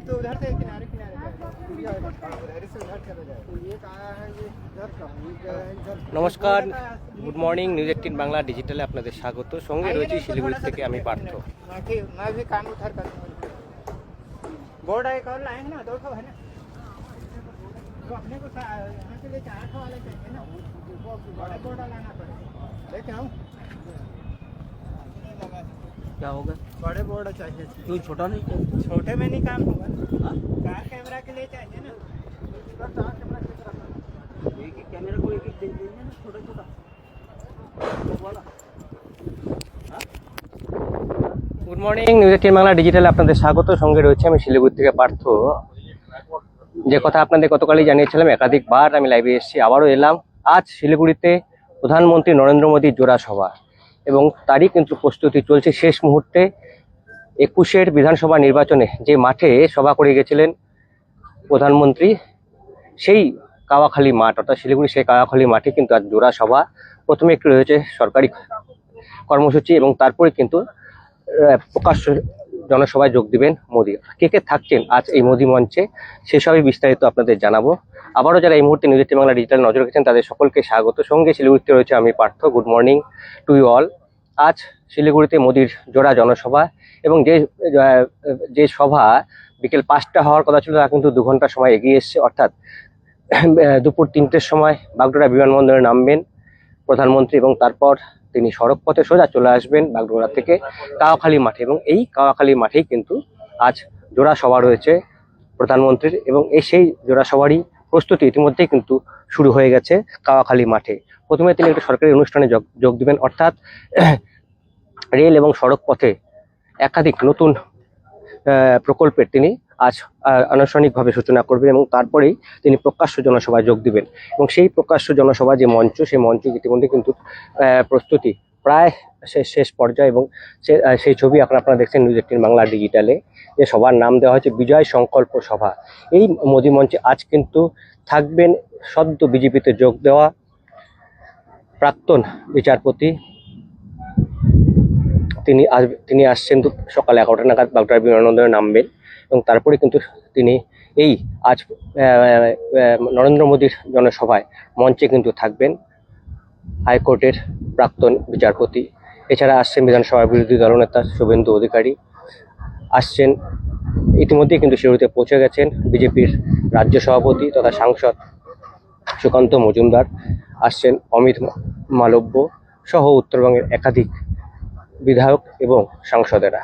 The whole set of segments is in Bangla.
तो उधर से किनारे किनारे उधर से उधर चला जाए तो ये कहा है ये इधर का इधर। নমস্কার, গুড মর্নিং। নিউজ 18 বাংলা ডিজিটালে আপনাদের স্বাগত। সঙ্গে রয়েছে শিলিগুড়ি থেকে আমি পার্থ। मैं भी काम उधर कर बोर्ड एक और लाएंगे ना, 2 ठो है ना, तो अपने को यहाँ के लिए 4 ठो वाले चाहिए ना, बड़े बोर्ड लाना पड़ेगा। लेके आऊँ क्या होगा? बड़े बोर्ड चाहिए। क्यों छोटा नहीं? छोटे में नहीं काम होगा, 4 कैमरा के लिए चाहिए ना, 4 कैमरा के लिए एक एक कैमरा को एक एक दे देंगे ना, छोटा छोटा वाला। গুড মর্নিং, নিউজ 18 বাংলা ডিজিটালে আপনাদের স্বাগত। সঙ্গে রয়েছে আমি শিলিগুড়ি থেকে পার্থ। যে কথা আপনাদের গতকালই জানিয়েছিলাম, একাধিকবার আমি লাইভে এসেছি, আবারও এলাম। আজ শিলিগুড়িতে প্রধানমন্ত্রী নরেন্দ্র মোদীর জোড়া সভা এবং তারই কিন্তু প্রস্তুতি চলছে শেষ মুহূর্তে। 21-এর বিধানসভা নির্বাচনে যে মাঠে সভা করে গেছিলেন প্রধানমন্ত্রী, সেই কাওয়াখালী মাঠ অর্থাৎ শিলিগুড়ি সেই কাওয়াখালী মাঠে কিন্তু আজ জোড়া সভা। প্রথমে একটু রয়েছে সরকারি কর্মসূচি এবং তারপরে কিন্তু প্রকাশ্য জনসভায় যোগ দিবেন মোদী। কে কে থাকছেন আজ এই মোদী মঞ্চে, সেসবই বিস্তারিত আপনাদের জানাবো। আবারও যারা এই মুহূর্তে নিউজ 18 বাংলা ডিজিটাল নজর রেখেছেন তাদের সকলকে স্বাগত। সঙ্গে শিলিগুড়িতে রয়েছে আমি Partha. Good morning to you all. আজ শিলিগুড়িতে মোদীর জোড়া জনসভা এবং যে সভা বিকেল 5টা হওয়ার কথা ছিল তা কিন্তু 2 ঘন্টা সময় এগিয়ে এসছে, অর্থাৎ দুপুর 3টের সময় বাগডোগরা বিমানবন্দরে নামবেন প্রধানমন্ত্রী এবং তারপর তিনি সড়ক পথে সোজা চলে আসবেন বাগডোগরা থেকে কাওয়াখালী মাঠে। এবং এই কাওয়াখালী মাঠেই কিন্তু আজ জোড়া সভা রয়েছে প্রধানমন্ত্রীর এবং সেই জোড়া সভারই প্রস্তুতি ইতিমধ্যেই কিন্তু শুরু হয়ে গেছে কাওয়াখালী মাঠে। প্রথমে তিনি একটি সরকারি অনুষ্ঠানে যোগ দিবেন, অর্থাৎ রেল এবং সড়ক পথে একাধিক নতুন প্রকল্পের তিনি আজ আনুষ্ঠানিকভাবে সূচনা করবেন এবং তারপরেই তিনি প্রকাশ্য জনসভায় যোগ দিবেন। এবং সেই প্রকাশ্য জনসভা যে মঞ্চ, সেই মঞ্চ ইতিমধ্যে কিন্তু প্রস্তুতি প্রায় শেষ পর্যায়ে এবং সেই ছবি আপনারা দেখছেন নিউজ 18 বাংলা ডিজিটালে। যে সভার নাম দেওয়া হয়েছে বিজয় সংকল্প সভা। এই মোদী মঞ্চে আজ কিন্তু থাকবেন সদ্য বিজেপিতে যোগ দেওয়া প্রাক্তন বিচারপতি। তিনি আসছেন সকাল 11টা নাগাদ বাগডোগরা বিমানবন্দরে নামবেন এবং তারপরে কিন্তু তিনি এই আজ নরেন্দ্র মোদীর জনসভায় মঞ্চে কিন্তু থাকবেন হাইকোর্টের প্রাক্তন বিচারপতি। এছাড়া আসছেন বিধানসভার বিরোধী দলনেতা শুভেন্দু অধিকারী, আসছেন ইতিমধ্যেই কিন্তু শিলিগুড়িতে পৌঁছে গেছেন বিজেপির রাজ্য সভাপতি তথা সাংসদ সুকান্ত মজুমদার, আসছেন অমিত মালব্য সহ উত্তরবঙ্গের একাধিক বিধায়ক এবং সাংসদেরা।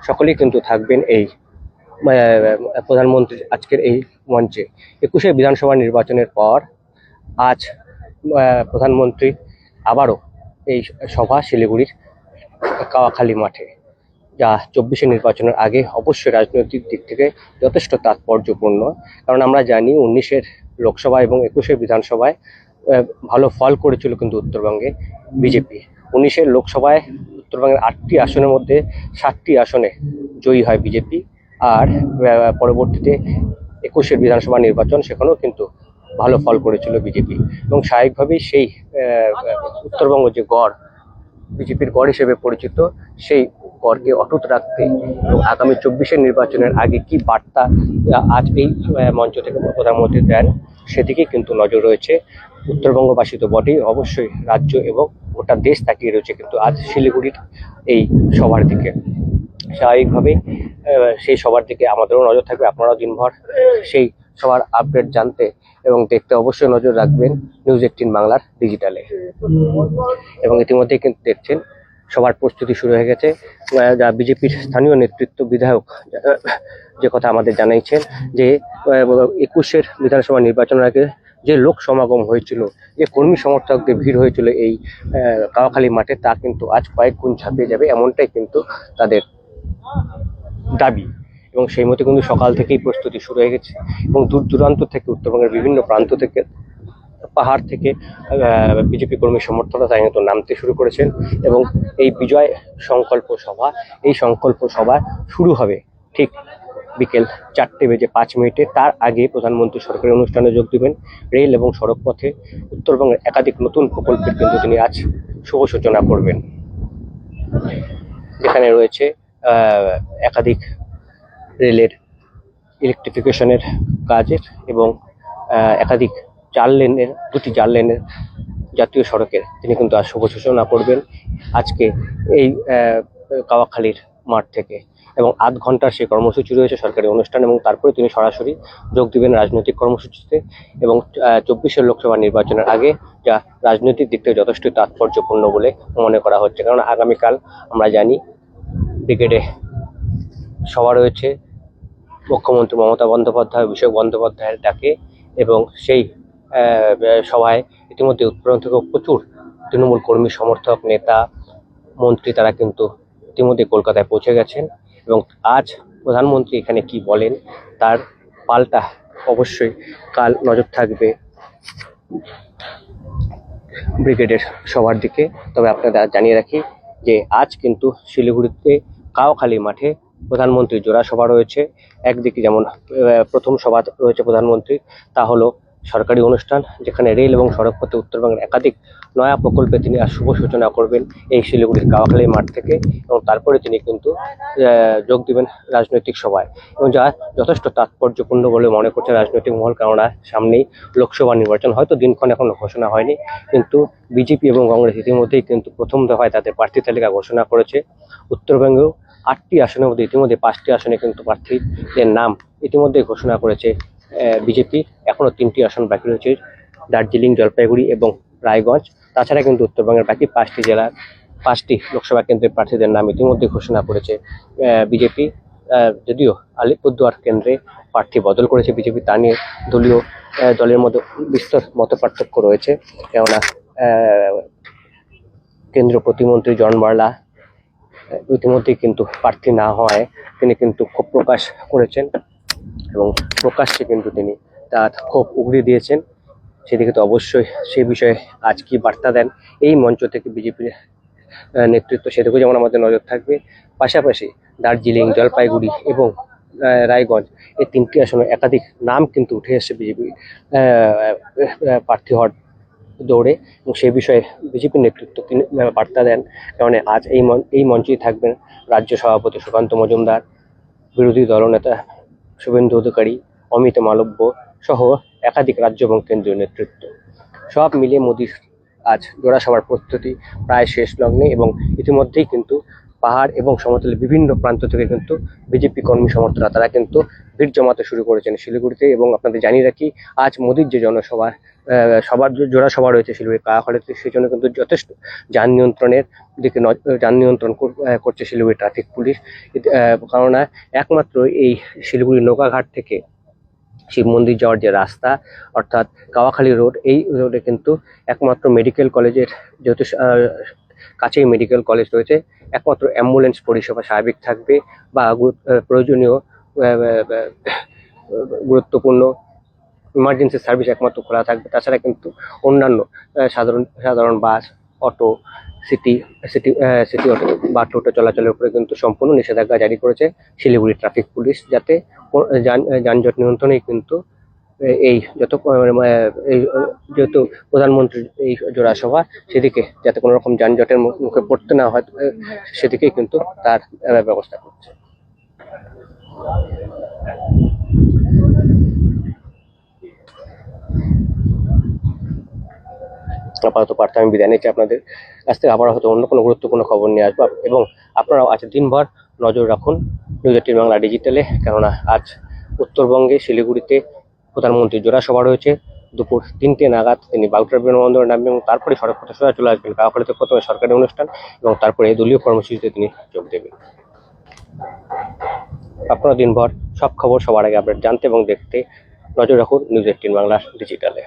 সকলেই কিন্তু থাকবেন এই প্রধানমন্ত্রীর আজকের এই মঞ্চে। 21শে বিধানসভা নির্বাচনের পর আজ প্রধানমন্ত্রী আবারও এই সভা শিলিগুড়ির কাওয়াখালী মাঠে, যা 24শে নির্বাচনের আগে অবশ্যই রাজনৈতিক দিক থেকে যথেষ্ট তাৎপর্যপূর্ণ। কারণ আমরা জানি 19-এর লোকসভা এবং 21শে বিধানসভায় ভালো ফল করেছিল কিন্তু উত্তরবঙ্গে বিজেপি। 19-এর লোকসভায় উত্তরবঙ্গের 8টি আসনের মধ্যে 7টি আসনে জয়ী হয় বিজেপি, আর পরবর্তীতে 21-এর বিধানসভা নির্বাচন সেখানেও কিন্তু ভালো ফল করেছিল বিজেপি। এবং স্বাভাবিকভাবেই সেই উত্তরবঙ্গ যে গড় বিজেপির গড় হিসেবে পরিচিত, সেই গড়কে অটুট রাখতে এবং আগামী 24শে নির্বাচনের আগে কি বার্তা আজ এই মঞ্চ থেকে প্রধানমন্ত্রী দেন সেদিকে কিন্তু নজর রয়েছে উত্তরবঙ্গবাসী তো বটেই, অবশ্যই রাজ্য এবং গোটা দেশ তাকিয়ে রয়েছে কিন্তু আজ শিলিগুড়ির এই সভার দিকে। স্বাভাবিকভাবেই সেই সভার দিকে আমাদেরও নজর থাকবে। আপনারাও দিনভর সেই সবার আপডেট জানতে এবং দেখতে অবশ্যই নজর রাখবেন নিউজ 18 বাংলার ডিজিটালে। এবং ইতিমধ্যেই কিন্তু দেখছেন সবার প্রস্তুতি শুরু হয়ে গেছে। যা বিজেপির স্থানীয় নেতৃত্ব বিধায়ক যে কথা আমাদের জানাইছেন যে 21-এর বিধানসভা নির্বাচনের আগে যে লোক সমাগম হয়েছিল, যে কর্মী সমর্থকদের ভিড় হয়েছিল এই কাওয়াখালী মাঠে, তা কিন্তু আজ কয়েক গুণ ছাপিয়ে যাবে, এমনটাই কিন্তু তাদের দাবি। এবং সেই মতো কিন্তু সকাল থেকেই প্রস্তুতি শুরু হয়ে গেছে এবং দূর দূরান্ত থেকে উত্তরবঙ্গের বিভিন্ন প্রান্ত থেকে, পাহাড় থেকে বিজেপি কর্মী সমর্থকরা তাই কিন্তু নামতে শুরু করেছেন। এবং এই বিজয় সংকল্প সভা, এই সংকল্প সভা শুরু হবে ঠিক বিকেল 4:05। তার আগে প্রধানমন্ত্রী সরকারি অনুষ্ঠানে যোগ দিবেন। রেল এবং সড়ক পথে উত্তরবঙ্গের একাধিক নতুন প্রকল্পের কিন্তু তিনি আজ শুভ সূচনা করবেন, যেখানে রয়েছে একাধিক রেলের ইলেকট্রিফিকেশনের কাজের এবং একাধিক দুটি 4 লেনের জাতীয় সড়কের তিনি কিন্তু আজ শুভ সূচনা করবেন আজকে এই কাওয়াখালীর মাঠ থেকে। এবং আধ ঘন্টার সেই কর্মসূচি রয়েছে সরকারি অনুষ্ঠান, এবং তারপরে তিনি সরাসরি যোগ দিবেন রাজনৈতিক কর্মসূচিতে। এবং 24-এর লোকসভা নির্বাচনের আগে যা রাজনৈতিক দিক থেকে যথেষ্ট তাৎপর্যপূর্ণ বলে মনে করা হচ্ছে, কারণ আগামীকাল আমরা জানি ব্রিগেডে সভা রয়েছে মুখ্যমন্ত্রী মমতা বন্দ্যোপাধ্যায়, অভিষেক বন্দ্যোপাধ্যায়ের ডাকে। এবং সেই সভায় ইতিমধ্যে উত্তরবঙ্গ থেকে প্রচুর তৃণমূল কর্মী, সমর্থক, নেতা, মন্ত্রী তারা কিন্তু ইতিমধ্যে কলকাতায় পৌঁছে গেছেন। এবং আজ প্রধানমন্ত্রী এখানে কি বলেন তার পাল্টা অবশ্যই কাল নজর থাকবে ব্রিগেডের সভার দিকে। তবে আপনাদের জানিয়ে রাখি যে আজ কিন্তু শিলিগুড়িতে কাওয়াখালী মাঠে প্রধানমন্ত্রীর জোড়া সভা রয়েছে। একদিকে যেমন প্রথম সভা রয়েছে প্রধানমন্ত্রীর, তা হলো সরকারি অনুষ্ঠান, যেখানে রেল এবং সড়কপথে উত্তরবঙ্গের একাধিক নয়া প্রকল্পে তিনি আজ শুভ সূচনা করবেন এই শিলিগুড়ির কাওয়াখালী মাঠ থেকে। এবং তারপরে তিনি কিন্তু যোগ দিবেন রাজনৈতিক সভায়, এবং যা যথেষ্ট তাৎপর্যপূর্ণ বলে মনে করছে রাজনৈতিক মহল, কেননা সামনেই লোকসভা নির্বাচন। হয়তো দিনক্ষণ এখনো ঘোষণা হয়নি, কিন্তু বিজেপি এবং কংগ্রেস ইতিমধ্যেই কিন্তু প্রথম দফায় তাদের প্রার্থী তালিকা ঘোষণা করেছে। উত্তরবঙ্গেও 8টি আসনের মধ্যে ইতিমধ্যে 5টি আসনে কিন্তু প্রার্থীদের নাম ইতিমধ্যেই ঘোষণা করেছে বিজেপি। এখনো 3টি আসন বাকি রয়েছে, দার্জিলিং, জলপাইগুড়ি এবং রায়গঞ্জ। তাছাড়া কিন্তু উত্তরবঙ্গের বাকি 5টি জেলার 5টি লোকসভা কেন্দ্রের প্রার্থীদের নাম ইতিমধ্যে ঘোষণা করেছে বিজেপি। যদিও আলিপুরদুয়ার কেন্দ্রে প্রার্থী বদল করেছে বিজেপি, তা নিয়ে দলের মধ্যে বিস্তর মত পার্থক্য রয়েছে। কেননা কেন্দ্রীয় প্রতিমন্ত্রী জন বার্লা ইতিমধ্যেই কিন্তু প্রার্থী না হওয়ায় তিনি কিন্তু ক্ষোভ প্রকাশ করেছেন, এবং প্রকাশ্যে কিন্তু তিনি তার ক্ষোভ উগড়ে দিয়েছেন। সেদিকে তো অবশ্যই সেই বিষয়ে আজ কি বার্তা দেন এই মঞ্চ থেকে বিজেপির নেতৃত্ব, সেদিকেও যেমন আমাদের নজর থাকবে। পাশাপাশি দার্জিলিং, জলপাইগুড়ি এবং রায়গঞ্জ এই 3টি আসনে একাধিক নাম কিন্তু উঠে এসেছে বিজেপি প্রার্থী হওয়ার দৌড়ে, এবং সেই বিষয়ে বিজেপির নেতৃত্ব তিনি বার্তা দেন। কারণ আজ এই মঞ্চেই থাকবেন রাজ্য সভাপতি সুকান্ত মজুমদার, বিরোধী দলনেতা শুভেন্দু অধিকারী, অমিত মালব্য সহ একাধিক রাজ্য এবং কেন্দ্রীয় নেতৃত্ব। সব মিলিয়ে মোদির আজ জোড়া সভার প্রস্তুতি প্রায় শেষ লগ্নে, এবং ইতিমধ্যেই কিন্তু পাহাড় এবং সমতলের বিভিন্ন প্রান্ত থেকে কিন্তু বিজেপি কর্মী সমর্থকরা তারা কিন্তু ভিড় জমাতে শুরু করেছেন শিলিগুড়িতে। এবং আপনাদের জানিয়ে রাখি আজ মোদির যে জনসভা সবার জোড়া সভা রয়েছে শিলিগুড়ি কাওয়াখালীতে, সেই জন্য কিন্তু যথেষ্ট যান নিয়ন্ত্রণ করছে শিলিগুড়ি ট্রাফিক পুলিশ। কেননা একমাত্র এই শিলিগুড়ি নৌকাঘাট থেকে শিব মন্দির যাওয়ার যে রাস্তা, অর্থাৎ কাওয়াখালী রোড, এই রোডে কিন্তু একমাত্র মেডিকেল কলেজের, যেহেতু কাছেই মেডিকেল কলেজ রয়েছে, একমাত্র অ্যাম্বুলেন্স পরিষেবা স্বাভাবিক থাকবে, বা প্রয়োজনীয় গুরুত্বপূর্ণ ইমার্জেন্সি সার্ভিস একমাত্র খোলা থাকবে। তাছাড়া কিন্তু অন্যান্য সাধারণ বাস, অটো, সিটি অটো বা টোটো চলাচলের উপরে কিন্তু সম্পূর্ণ নিষেধাজ্ঞা জারি করেছে শিলিগুড়ি ট্রাফিক পুলিশ, যাতে যানজট নিয়ন্ত্রণেই কিন্তু এই যেহেতু প্রধানমন্ত্রীর এই জোড়া সভা, সেদিকে যাতে কোনো রকম যানজটের মুখে পড়তে না হয় সেদিকেই কিন্তু তার ব্যবস্থা করছে। আপাতত প্রার্থী আমি বিদায় নিচ্ছি আপনাদের কাছ থেকে। আবার হয়তো অন্য কোনো গুরুত্বপূর্ণ খবর নিয়ে আসবো, এবং আপনারাও আজ দিনভর নজর রাখুন নিউজ 18 বাংলা ডিজিটালে। কেননা আজ উত্তরবঙ্গে শিলিগুড়িতে প্রধানমন্ত্রীর জোড়া সভা রয়েছে। দুপুর 3টে নাগাদ তিনি বাগডোগরা বিমানবন্দরে নামবেন, এবং তারপরে সড়কপথে সোজা চলে আসবেন কাওয়াখালীতে প্রথমে সরকারি অনুষ্ঠান, এবং তারপরে দলীয় কর্মসূচিতে তিনি যোগ দেবেন। আপনারা দিনভর সব খবর সবার আগে আপডেট জানতে এবং দেখতে নজর রাখুন নিউজ 18 বাংলা ডিজিটালে।